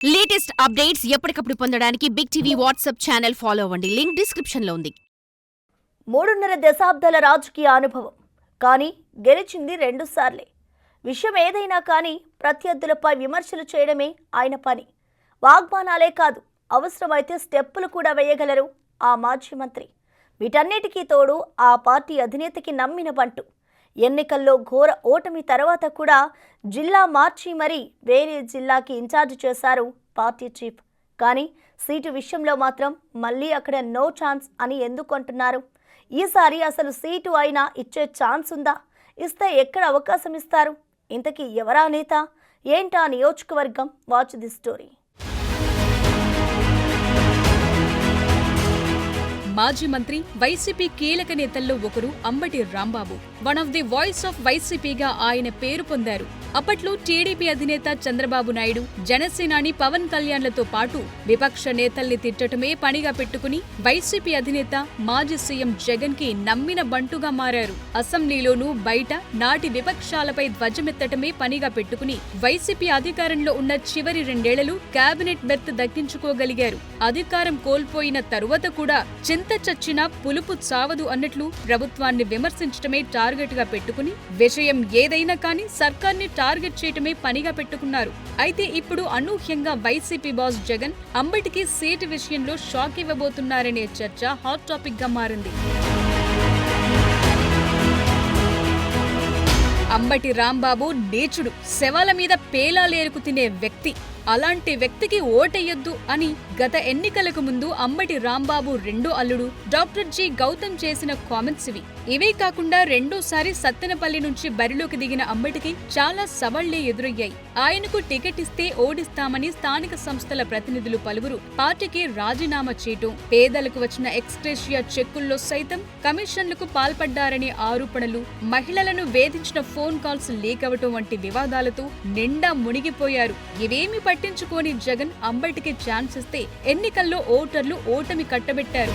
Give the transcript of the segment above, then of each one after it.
Latest updates ఎప్పటికప్పుడు పొందడానికి big TV WhatsApp channel follow అవ్వండి. లింక్ డిస్క్రిప్షన్ లో ఉంది. 3.5 దశాబ్దాల రాజకీయ అనుభవం, కానీ గెలిచింది 2 సార్లే. విషయం ఏదైనా కానీ ప్రత్యర్థులపై విమర్శలు చేయడమే ఆయన పని. వాగ్బానాలే కాదు, అవసరమైతే స్టెప్పులు కూడా వేయగలరు ఆ మాజీ మంత్రి. వీటన్నిటికీ తోడు ఆ పార్టీ అధినేతకి నమ్మిన బంటు. ఎన్నికల్లో ఘోర ఓటమి తర్వాత కూడా జిల్లా మార్చి మరీ వేరే జిల్లాకి ఇన్ఛార్జ్ చేశారు పార్టీ చీఫ్. కానీ సీటు విషయంలో మాత్రం మళ్ళీ అక్కడ నో ఛాన్స్ అని ఎందుకు అంటున్నారు? ఈసారి అసలు సీటు అయినా ఇచ్చే ఛాన్స్ ఉందా? ఇస్తే ఎక్కడ అవకాశం ఇస్తారు? ఇంతకీ ఎవరా నేత? ఏంటా నియోజకవర్గం? Watch the story. మాజీ మంత్రి, వైసీపీ కీలక నేతల్లో ఒకరు Ambati Rambabu. One of the voice of వైసీపీగా ఆయన పేరు పొందారు. అప్పట్లో టీడీపీ అధినేత చంద్రబాబు నాయుడు, జనసేనాని పవన్ కళ్యాణ్లతో పాటు విపక్ష నేతల్ని తిట్టటమే పనిగా పెట్టుకుని వైసీపీ అధినేత మాజీ సీఎం జగన్ కి నమ్మిన బంటుగా మారారు. అసెంబ్లీలోనూ బయట నాటి విపక్షాలపై ధ్వజమెత్తటమే పనిగా పెట్టుకుని వైసీపీ అధికారంలో ఉన్న చివరి 2 ఏళ్లలో కేబినెట్ బెర్త్ దక్కించుకోగలిగారు. అధికారం కోల్పోయిన తరువాత కూడా చింత చచ్చినా పులుపు చావదు అన్నట్లు ప్రభుత్వాన్ని విమర్శించటమే టార్గెట్ గా పెట్టుకుని విషయం ఏదైనా కానీ సర్కార్ని టార్గెట్ చేయటమే పనిగా పెట్టుకున్నారు. అయితే ఇప్పుడు అనూహ్యంగా వైసీపీ బాస్ జగన్ అంబటికి సీటు విషయంలో షాక్ ఇవ్వబోతున్నారనే చర్చ హాట్ టాపిక్ గా మారింది. అంబటి రాంబాబు నీచుడు, శవాల మీద పేలాలేరుకు తినే వ్యక్తి. అలాంటి వ్యక్తికి ఓటెయ్యొద్దు అని గత ఎన్నికలకు ముందు అంబటి రాంబాబు రెండో అల్లుడు డాక్టర్ జి గౌతమ్ చేసిన కామెంట్స్ ఇవి. ఇవే కాకుండా రెండోసారి సత్తెనపల్లి నుంచి బరిలోకి దిగిన అంబటికి చాలా సవాళ్లే ఎదురయ్యాయి. ఆయనకు టికెట్ ఇస్తే ఓడిస్తామని స్థానిక సంస్థల ప్రతినిధులు పలువురు పార్టీకి రాజీనామా చేయటం, పేదలకు వచ్చిన ఎక్స్గ్రేషియా చెక్కుల్లో సైతం కమిషన్లకు పాల్పడ్డారనే ఆరోపణలు, మహిళలను వేధించిన ఫోన్ కాల్స్ లీక్ అవటం వంటి వివాదాలతో నిండా మునిగిపోయారు. ఇవేమి పట్టించుకోని జగన్ అంబటికి ఛాన్స్ ఇస్తే ఎన్నికల్లో ఓటర్లు ఓటమి కట్టబెట్టారు.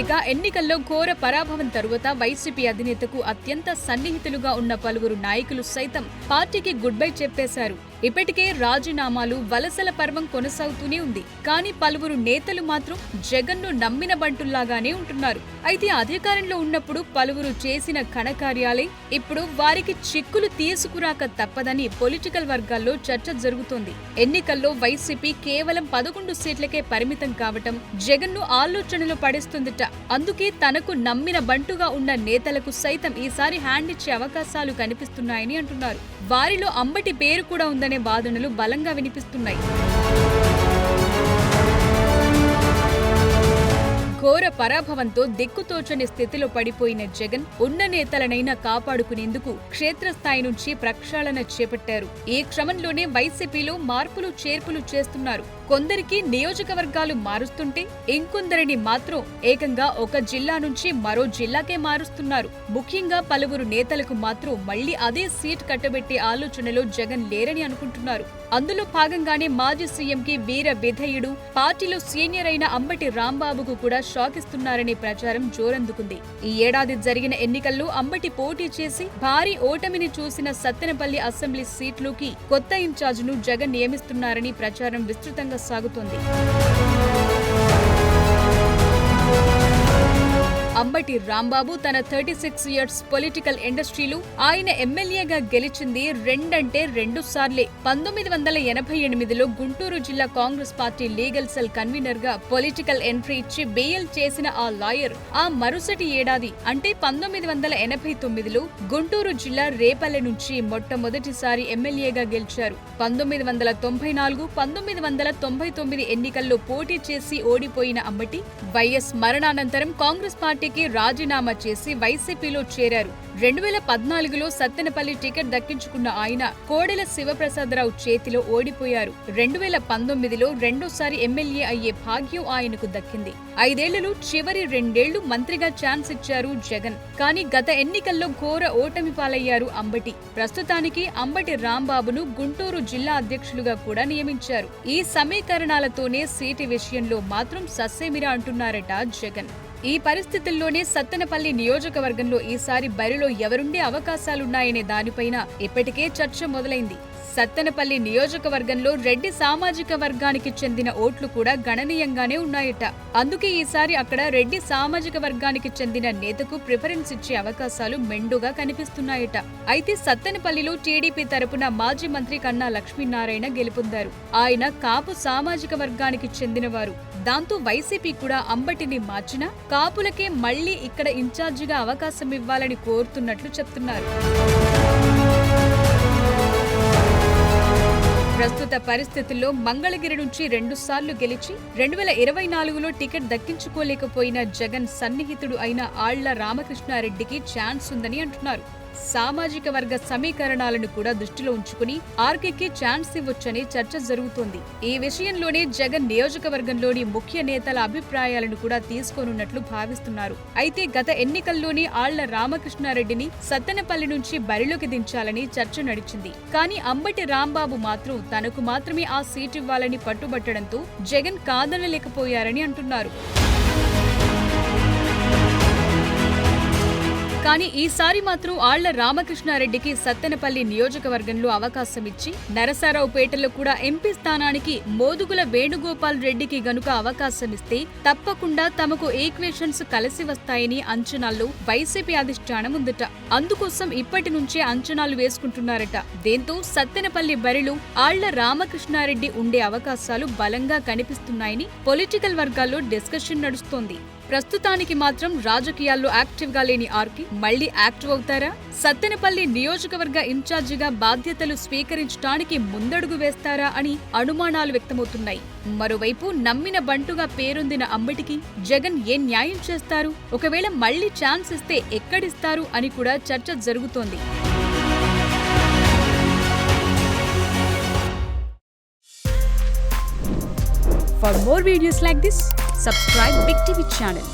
ఇక ఎన్నికల్లో ఘోర పరాభవం తరువాత వైసీపీ అధినేతకు అత్యంత సన్నిహితులుగా ఉన్న పలువురు నాయకులు సైతం పార్టీకి గుడ్ బై చెప్పేశారు. ఇప్పటికే రాజీనామాలు, వలసల పర్వం కొనసాగుతూనే ఉంది. కానీ పలువురు నేతలు మాత్రం జగన్ను నమ్మిన బంటుల్లాగానే ఉంటున్నారు. అయితే అధికారంలో ఉన్నప్పుడు పలువురు చేసిన ఘనకార్యాలే ఇప్పుడు వారికి చిక్కులు తీసుకురాక తప్పదని పొలిటికల్ వర్గాల్లో చర్చ జరుగుతోంది. ఎన్నికల్లో వైసీపీ కేవలం 11 సీట్లకే పరిమితం కావటం జగన్ను ఆలోచనలో పడేస్తుందట. అందుకే తనకు నమ్మిన బంటుగా ఉన్న నేతలకు సైతం ఈసారి హ్యాండ్ ఇచ్చే అవకాశాలు కనిపిస్తున్నాయని అంటున్నారు. వారిలో అంబటి పేరు కూడా ఉందనే వాదనలు బలంగా వినిపిస్తున్నాయి. ఘోర పరాభవంతో దిక్కుతోచని స్థితిలో పడిపోయిన జగన్ ఉన్న నేతలనైనా కాపాడుకునేందుకు క్షేత్రస్థాయి నుంచి ప్రక్షాళన చేపట్టారు. ఈ క్రమంలోనే వైసీపీలో మార్పులు చేర్పులు చేస్తున్నారు. కొందరికి నియోజకవర్గాలు మారుస్తుంటే ఇంకొందరిని మాత్రం ఏకంగా ఒక జిల్లా నుంచి మరో జిల్లాకే మారుస్తున్నారు. ముఖ్యంగా పలువురు నేతలకు మాత్రం మళ్లీ అదే సీట్ కట్టబెట్టే ఆలోచనలో జగన్ లేరని అనుకుంటున్నారు. అందులో భాగంగానే మాజీ సీఎంకి వీర విధేయుడు, పార్టీలో సీనియర్ అయిన అంబటి రాంబాబుకు కూడా షాక్ ఇస్తున్నారనే ప్రచారం జోరందుకుంది. ఈ ఏడాది జరిగిన ఎన్నికల్లో అంబటి పోటీ చేసి భారీ ఓటమిని చూసిన సత్తెనపల్లి అసెంబ్లీ సీట్లోకి కొత్త ఇన్ఛార్జ్ను జగన్ నియమిస్తున్నారని ప్రచారం విస్తృతంగా సాగుతోంది. అంబటి రాంబాబు తన 36 ఇయర్స్ పొలిటికల్ ఇండస్ట్రీలో ఆయన ఎమ్మెల్యేగా గెలిచింది 2 సార్లే. 1988లో గుంటూరు జిల్లా Congress party legal cell convener గా పొలిటికల్ ఎంట్రీ ఇచ్చి బెయిల్ చేసిన ఆ లాయర్ ఆ మరుసటి ఏడాది అంటే 1989లో గుంటూరు జిల్లా రేపల్లె నుంచి మొట్టమొదటిసారి ఎమ్మెల్యేగా గెలిచారు. 1994, 1999 ఎన్నికల్లో పోటీ చేసి ఓడిపోయిన అంబటి వైఎస్ మరణానంతరం కాంగ్రెస్ పార్టీకి రాజీనామా చేసి వైసీపీలో చేరారు. 2014లో సత్తెనపల్లి టికెట్ దక్కించుకున్న ఆయన కోడెల శివప్రసాదరావు చేతిలో ఓడిపోయారు. 2019లో రెండోసారి ఎమ్మెల్యే అయ్యే భాగ్యం ఆయనకు దక్కింది. 5 ఏళ్లలో చివరి 2 ఏళ్లు మంత్రిగా ఛాన్స్ ఇచ్చారు జగన్. కానీ గత ఎన్నికల్లో ఘోర ఓటమి పాలయ్యారు అంబటి. ప్రస్తుతానికి అంబటి రాంబాబును గుంటూరు జిల్లా అధ్యక్షులుగా కూడా నియమించారు. ఈ సమీకరణాలతోనే సీటు విషయంలో మాత్రం సస్సేమిరా అంటున్నారట జగన్. ఈ పరిస్థితుల్లోనే సత్తెనపల్లి నియోజకవర్గంలో ఈసారి బరిలో ఎవరుండే అవకాశాలున్నాయనే దానిపైన ఇప్పటికే చర్చ మొదలైంది. సత్తెనపల్లి నియోజకవర్గంలో రెడ్డి సామాజిక వర్గానికి చెందిన ఓట్లు కూడా గణనీయంగానే ఉన్నాయట. అందుకే ఈసారి అక్కడ రెడ్డి సామాజిక వర్గానికి చెందిన నేతకు ప్రిఫరెన్స్ ఇచ్చే అవకాశాలు మెండుగా కనిపిస్తున్నాయట. అయితే సత్తెనపల్లిలో టీడీపీ తరపున మాజీ మంత్రి కన్నా లక్ష్మీనారాయణ గెలుపొందారు. ఆయన కాపు సామాజిక వర్గానికి చెందినవారు. దాంతో వైసీపీ కూడా అంబటిని మార్చినా కాపులకే మళ్లీ ఇక్కడ ఇన్ఛార్జిగా అవకాశం ఇవ్వాలని కోరుతున్నట్లు చెప్తున్నారు. ప్రస్తుత పరిస్థితుల్లో మంగళగిరి నుంచి 2 సార్లు గెలిచి 2024లో టికెట్ దక్కించుకోలేకపోయిన జగన్ సన్నిహితుడు అయిన ఆళ్ల రామకృష్ణారెడ్డికి ఛాన్స్ ఉందని అంటున్నారు. సామాజిక వర్గ సమీకరణాలను కూడా దృష్టిలో ఉంచుకుని ఆర్కేకి ఛాన్స్ ఇవ్వొచ్చని చర్చ జరుగుతోంది. ఈ విషయంలోనే జగన్ నియోజకవర్గంలోని ముఖ్య నేతల అభిప్రాయాలను కూడా తీసుకోనున్నట్లు భావిస్తున్నారు. అయితే గత ఎన్నికల్లోనే ఆళ్ల రామకృష్ణారెడ్డిని సత్తెనపల్లి నుంచి బరిలోకి దించాలని చర్చ నడిచింది. కానీ అంబటి రాంబాబు మాత్రం తనకు మాత్రమే ఆ సీటు ఇవ్వాలని పట్టుబట్టడంతో జగన్ కాదనలేకపోయారని అంటున్నారు. కానీ ఈసారి మాత్రం ఆళ్ల రామకృష్ణారెడ్డికి సత్తెనపల్లి నియోజకవర్గంలో అవకాశం ఇచ్చి నరసరావుపేటలో కూడా ఎంపీ స్థానానికి మోదుగుల వేణుగోపాల్ రెడ్డికి గనుక అవకాశమిస్తే తప్పకుండా తమకు ఈక్వేషన్స్ కలిసి వస్తాయని అంచనాల్లో వైసీపీ అధిష్టానం ఉందట. అందుకోసం ఇప్పటి నుంచే అంచనాలు వేసుకుంటున్నారట. దీంతో సత్తెనపల్లి బరిలో ఆళ్ల రామకృష్ణారెడ్డి ఉండే అవకాశాలు బలంగా కనిపిస్తున్నాయని పొలిటికల్ వర్గాల్లో డిస్కషన్ నడుస్తోంది. ప్రస్తుతానికి మాత్రం రాజకీయాల్లో యాక్టివ్ గా లేని ఆర్కే మళ్లీ యాక్టివ్ అవుతారా? సత్తెనపల్లి నియోజకవర్గ ఇన్ఛార్జిగా బాధ్యతలు స్వీకరించడానికి ముందడుగు వేస్తారా అని అనుమానాలు వ్యక్తమవుతున్నాయి. మరోవైపు నమ్మిన బంటుగా పేరొందిన అంబటికి జగన్ ఏ న్యాయం చేస్తారు? ఒకవేళ మళ్లీ ఛాన్స్ ఇస్తే ఎక్కడిస్తారు అని కూడా చర్చ జరుగుతోంది. For more videos like this, subscribe Big TV channel.